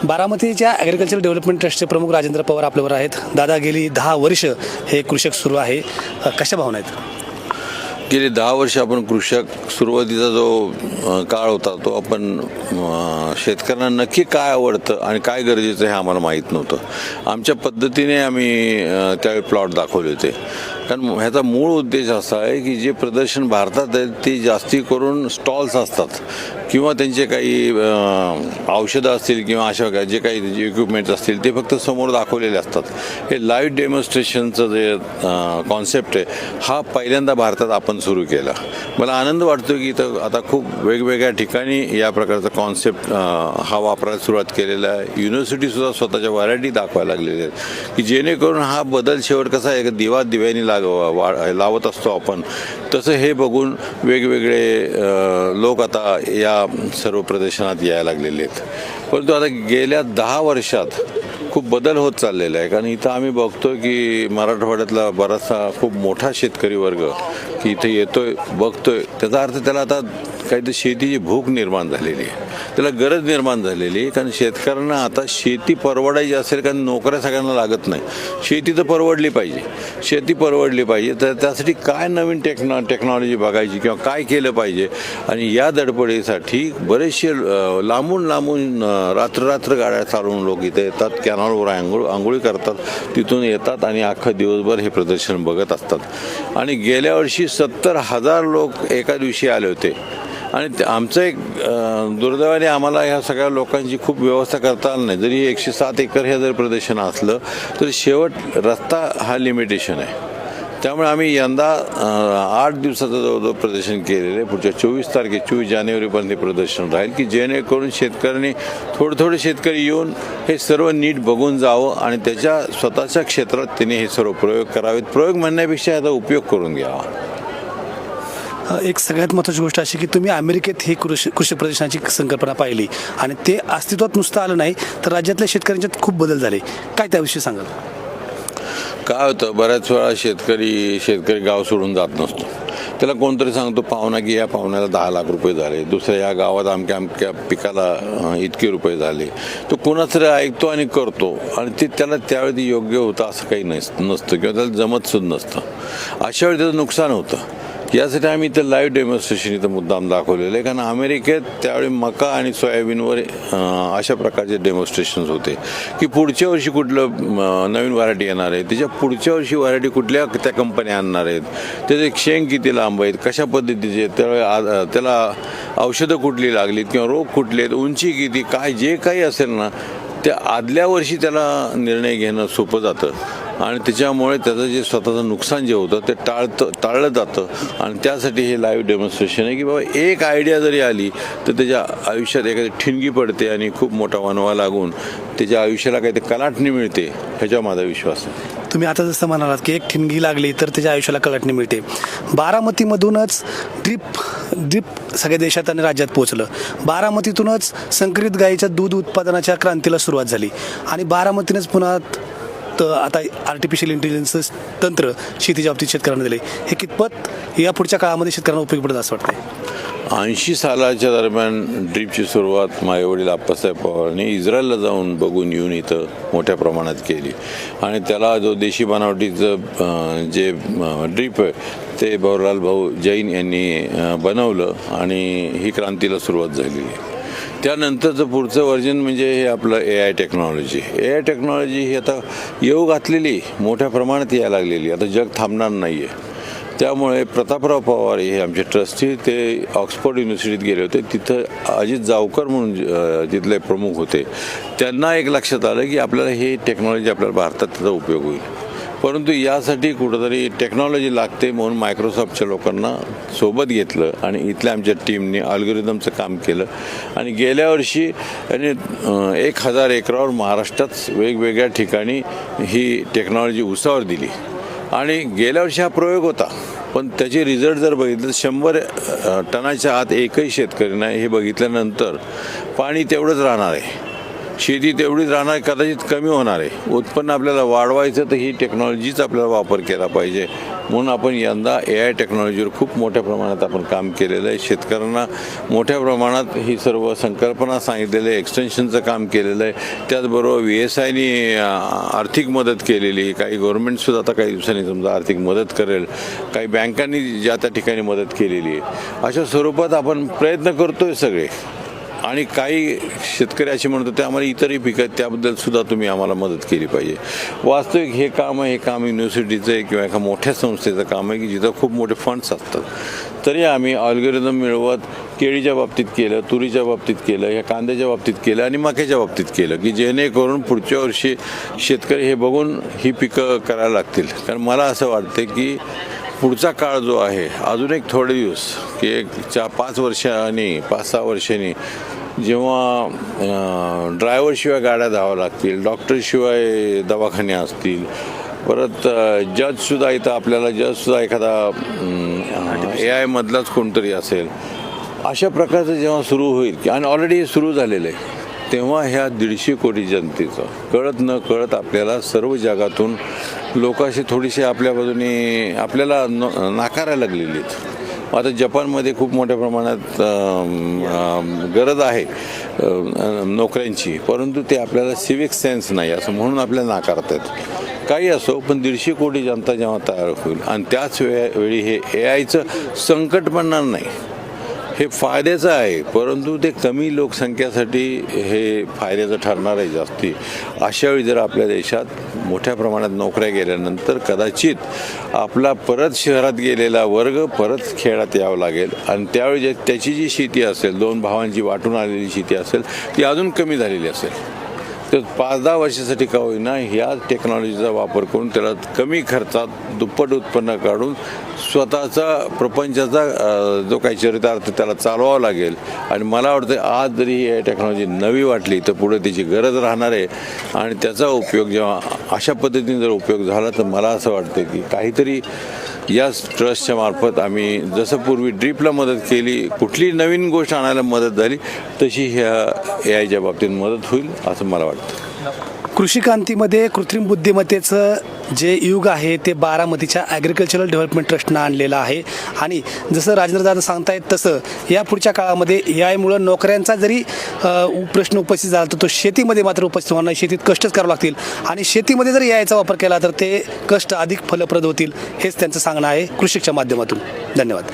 बारामतीच्या agriculture development ट्रस्टचे प्रमुख राजेंद्र पवार आपल्यावर आहेत. दादा, गेली 10 वर्ष हे कृषक सुरू आहे, कशा भावना आहेत? गेली 10 वर्ष आपण कृषक सुरुवातीचा जो काळ होता तो आपण शेतकऱ्यांना नक्की काय आवडतं आणि काय गरजेचं हे आम्हाला माहीत नव्हतं. आमच्या पद्धतीने आम्ही त्यावेळी प्लॉट दाखवले होते. कारण ह्याचा मूळ उद्देश असा आहे की जे प्रदर्शन भारतात आहे ते जास्ती करून स्टॉल्स असतात किंवा त्यांचे काही औषधं असतील किंवा अशा जे काही इक्विपमेंट्स असतील ते फक्त समोर दाखवलेले असतात. हे लाईव्ह डेमॉन्स्ट्रेशनचं जे कॉन्सेप्ट आहे हा पहिल्यांदा भारतात आपण सुरू केला. मला आनंद वाटतो की इथं आता खूप वेगवेगळ्या ठिकाणी या प्रकारचा कॉन्सेप्ट हा वापरायला सुरुवात केलेला आहे. युनिव्हर्सिटीसुद्धा स्वतःच्या व्हरायटी दाखवायला लागलेल्या आहेत की जेणेकरून हा बदल शेवट कसा आहे दिव्यानी लावत असतो आपण, तसं हे बघून वेगवेगळे लोक आता या सर्व प्रदर्शनात यायला लागलेले आहेत. परंतु आता गेल्या 10 वर्षात खूप बदल होत चाललेला आहे. कारण इथं आम्ही बघतो की मराठवाड्यातला बराचसा खूप मोठा शेतकरी वर्ग की इथे येतोय, बघतोय. त्याचा अर्थ त्याला आता काहीतरी शेतीची भूक निर्माण झालेली आहे, त्याला गरज निर्माण झालेली आहे. कारण शेतकऱ्यांना आता शेती परवडायची असेल, कारण नोकऱ्या सगळ्यांना लागत नाही. शेती तर परवडली पाहिजे, शेती परवडली पाहिजे, तर त्यासाठी काय नवीन टेक्नॉलॉजी बघायची किंवा काय केलं पाहिजे. आणि या धडपडीसाठी बरेचसे लांबून रात्र गाड्या चालवून लोक इथे येतात, कॅनॉलवर आंघोळी करतात, तिथून येतात आणि अख्खं दिवसभर हे प्रदर्शन बघत असतात. आणि गेल्या वर्षी 70,000 लोक एका दिवशी आले होते. आणि आमचं एक दुर्दैवाने आम्हाला ह्या सगळ्या लोकांची खूप व्यवस्था करता आली नाही. जरी 107 एकर हे जर प्रदर्शन असलं तर शेवट रस्ता हा लिमिटेशन आहे. त्यामुळे आम्ही यंदा 8 दिवसाचं जवळजवळ प्रदर्शन केलेलं आहे. पुढच्या 24 जानेवारीपर्यंत हे प्रदर्शन राहील की जेणेकरून शेतकऱ्यांनी थोडे शेतकरी येऊन हे सर्व नीट बघून जावं आणि त्याच्या स्वतःच्या क्षेत्रात त्यांनी हे सर्व प्रयोग करावेत. प्रयोग म्हणण्यापेक्षा याचा उपयोग करून घ्यावा. एक सगळ्यात महत्त्वाची गोष्ट अशी की तुम्ही अमेरिकेत ही कृषी प्रदर्शनाची संकल्पना पाहिली आणि ते अस्तित्वात नुसतं आलं नाही तर राज्यातल्या शेतकऱ्यांच्यात खूप बदल झाले. काय त्याविषयी सांगाल? काय होतं, बऱ्याच वेळा शेतकरी गाव सोडून जात नसतो. त्याला कोणतरी सांगतो पाहुणा की या पाहुण्याला 10 लाख रुपये झाले, दुसऱ्या या गावात अमक्या पिकाला इतके रुपये झाले. तो कोणाच तरी ऐकतो आणि करतो आणि ते त्याला त्यावेळी योग्य होतं असं काही नसतं किंवा त्याला जमत सुद्धा नसतं. अशा वेळी त्याचं नुकसान होतं. यासाठी आम्ही इथं लाईव्ह डेमॉन्स्ट्रेशन इथं मुद्दाम दाखवलेलं आहे. कारण अमेरिकेत त्यावेळी मका आणि सोयाबीनवर अशा प्रकारचे डेमॉन्स्ट्रेशन्स होते की पुढच्या वर्षी कुठलं नवीन व्हरायटी येणार आहे, त्याच्या पुढच्या वर्षी व्हरायटी कुठल्या त्या कंपन्या आणणार आहेत, त्याचे शेंग किती लांब आहेत, कशा पद्धतीचे, त्याला औषधं कुठली लागलीत किंवा रोग कुठले आहेत, उंची किती, काय जे काही असेल ना त्या आदल्या वर्षी त्याला निर्णय घेणं सोपं जातं. आणि त्याच्यामुळे त्याचं जे स्वतःचं नुकसान जे होतं ते टाळलं जातं. आणि त्यासाठी हे लाईव्ह डेमॉन्स्ट्रेशन आहे की बाबा एक आयडिया जरी आली तर त्याच्या आयुष्यात एखादी ठिणगी पडते आणि खूप मोठा वणवा लागून त्याच्या आयुष्याला काही ते कलाटणी मिळते, ह्याचा माझा विश्वास आहे. तुम्ही आता जसं म्हणालात की एक ठिणगी लागली तर त्याच्या आयुष्याला कलाटणी मिळते. बारामतीमधूनच ड्रीप सगळ्या देशात आणि राज्यात पोहोचलं. बारामतीतूनच संकरित गाईच्या दूध उत्पादनाच्या क्रांतीला सुरुवात झाली आणि बारामतीनेच पुन्हा आता आर्टिफिशियल इंटेलिजन्स तंत्र शेतीच्या बाबतीत शेतकऱ्यांना दिले. हे कितपत या पुढच्या काळामध्ये शेतकऱ्यांना उपयोगी पडत असं वाटतंय? 80 सालाच्या दरम्यान ड्रीपची सुरुवात माझे वडील आप्पासाहेब पवारांनी इस्रायलला जाऊन बघून येऊन इथं मोठ्या प्रमाणात केली. आणि त्याला जो देशी बनावटीचं जे ड्रीप आहे ते भवरलाल भाऊ जैन यांनी बनवलं आणि ही क्रांतीला सुरुवात झालेली आहे. त्यानंतरचं पुढचं वर्जन म्हणजे हे आपलं AI टेक्नॉलॉजी ही आता येऊ घातलेली, मोठ्या प्रमाणात यायला लागलेली. आता जग थांबणार नाही आहे. त्यामुळे प्रतापराव पवार हे आमचे ट्रस्टी ते ऑक्सफोर्ड युनिव्हर्सिटीत गेले होते. तिथं अजित जावकर म्हणून तिथले प्रमुख होते. त्यांना एक लक्षात आलं की आपल्याला हे टेक्नॉलॉजी आपल्याला भारतात त्याचा उपयोग होईल. परंतु यासाठी कुठंतरी टेक्नॉलॉजी लागते म्हणून मायक्रोसॉफ्टच्या लोकांना सोबत घेतलं आणि इथल्या आमच्या टीमने अल्गोरिदमचं काम केलं. आणि गेल्या वर्षी 1000 एकरावर महाराष्ट्रात वेगवेगळ्या ठिकाणी ही टेक्नॉलॉजी उसावर दिली. आणि गेल्या वर्षी हा प्रयोग होता, पण त्याचे रिझल्ट जर बघितलं 100 टनाच्या आत एकही शेतकरी नाही. हे बघितल्यानंतर पाणी तेवढंच राहणार आहे शेती तेवढीच राहणार, कदाचित कमी होणार आहे. उत्पन्न आपल्याला वाढवायचं तर ही टेक्नॉलॉजीचा आपल्याला वापर केला पाहिजे. म्हणून आपण यंदा AI टेक्नॉलॉजीवर खूप मोठ्या प्रमाणात आपण काम केलेलं आहे. शेतकऱ्यांना मोठ्या प्रमाणात ही सर्व संकल्पना सांगितलेली आहे, एक्सटेन्शनचं काम केलेलं आहे. त्याचबरोबर VSIनी आर्थिक मदत केलेली आहे. काही गव्हर्नमेंटसुद्धा आता काही दिवसांनी समजा आर्थिक मदत करेल, काही बँकांनी ज्या त्या ठिकाणी मदत केलेली आहे. अशा स्वरूपात आपण प्रयत्न करतोय सगळे. आणि काही शेतकरी असे म्हणतो ते आम्हाला इतरही पिकं आहेत, त्याबद्दल सुद्धा तुम्ही आम्हाला मदत केली पाहिजे. वास्तविक हे काम युनिव्हर्सिटीचं आहे किंवा एका मोठ्या संस्थेचं काम आहे की जिथं खूप मोठे फंड्स असतात. तरी आम्ही अल्गोरिदम मिळवत केळीच्या बाबतीत केलं, तुरीच्या बाबतीत केलं, ह्या कांद्याच्या बाबतीत केलं आणि मक्याच्या बाबतीत केलं की जेणेकरून पुढच्या वर्षी शेतकरी हे बघून ही पिकं करायला लागतील. कारण मला असं वाटतं की पुढचा काळ जो आहे अजून एक थोडे दिवस की 5 वर्षांनी 5-6 वर्षांनी जेव्हा ड्रायव्हरशिवाय गाड्या धावाव्या लागतील, डॉक्टरशिवाय दवाखाने असतील, परत जजसुद्धा इथं आपल्याला जजसुद्धा एखादा AI मधलाच कोणतरी असेल, अशा प्रकारचं जेव्हा सुरू होईल आणि ऑलरेडी हे सुरू झालेलं आहे, तेव्हा ह्या 150 कोटी जनतेचं कळत न कळत आपल्याला सर्व जगातून लोक असे थोडीसे आपल्या बाजूने आपल्याला नाकारायला लागलेली आहेत. आता जपानमध्ये खूप मोठ्या प्रमाणात गरज आहे नोकऱ्यांची, परंतु ते आपल्याला सिविक सेन्स नाही असं म्हणून आपल्याला नाकारतात. काही असो, पण 150 कोटी जनता जेव्हा तयार होईल आणि त्याच वेळी हे AIचं संकट पडणार नाही. हे फायद्याचं आहे, परंतु ते कमी लोकसंख्येसाठी हे फायद्याचं ठरणार आहे जास्ती. अशावेळी जर आपल्या देशात मोठ्या प्रमाणात नोकऱ्या गेल्यानंतर कदाचित आपला परत शहरात गेलेला वर्ग परत खेळात यावं लागेल आणि त्यावेळी त्याची जी शेती असेल, 2 भावांची वाटून आलेली शेती असेल, ती अजून कमी झालेली असेल. तर 5-10 वर्षासाठी का होईना ह्या टेक्नॉलॉजीचा वापर करून त्याला कमी खर्चात दुप्पट उत्पन्न काढून स्वतःचा प्रपंचाचा जो काही चरितार्थ त्याला चालवावा लागेल. आणि मला वाटतं आज जरी ही टेक्नॉलॉजी नवी वाटली तर पुढे त्याची गरज राहणार आहे आणि त्याचा उपयोग जेव्हा अशा पद्धतीने जर उपयोग झाला तर मला असं वाटतं की काहीतरी या ट्रस्टच्या मार्फत आम्ही जसं पूर्वी ड्रीपला मदत केली, कुठली नवीन गोष्ट आणायला मदत झाली, तशी ह्या AIच्या बाबतीत मदत होईल असं मला वाटतं. कृषी क्रांतीमध्ये कृत्रिम बुद्धिमत्तेचं जे युग आहे ते बारामतीच्या ॲग्रिकल्चरल डेव्हलपमेंट ट्रस्टनं आणलेलं आहे. आणि जसं राजेंद्रदादा सांगतायत तसं या पुढच्या काळामध्ये AIमुळं नोकऱ्यांचा जरी प्रश्न उपस्थित झाला तर तो शेतीमध्ये मात्र उपस्थित होणार नाही. शेतीत कष्टच करावं लागतील आणि शेतीमध्ये जर AIचा वापर केला तर ते कष्ट अधिक फलप्रद होतील, हेच त्यांचं सांगणं आहे कृषीच्या माध्यमातून. धन्यवाद.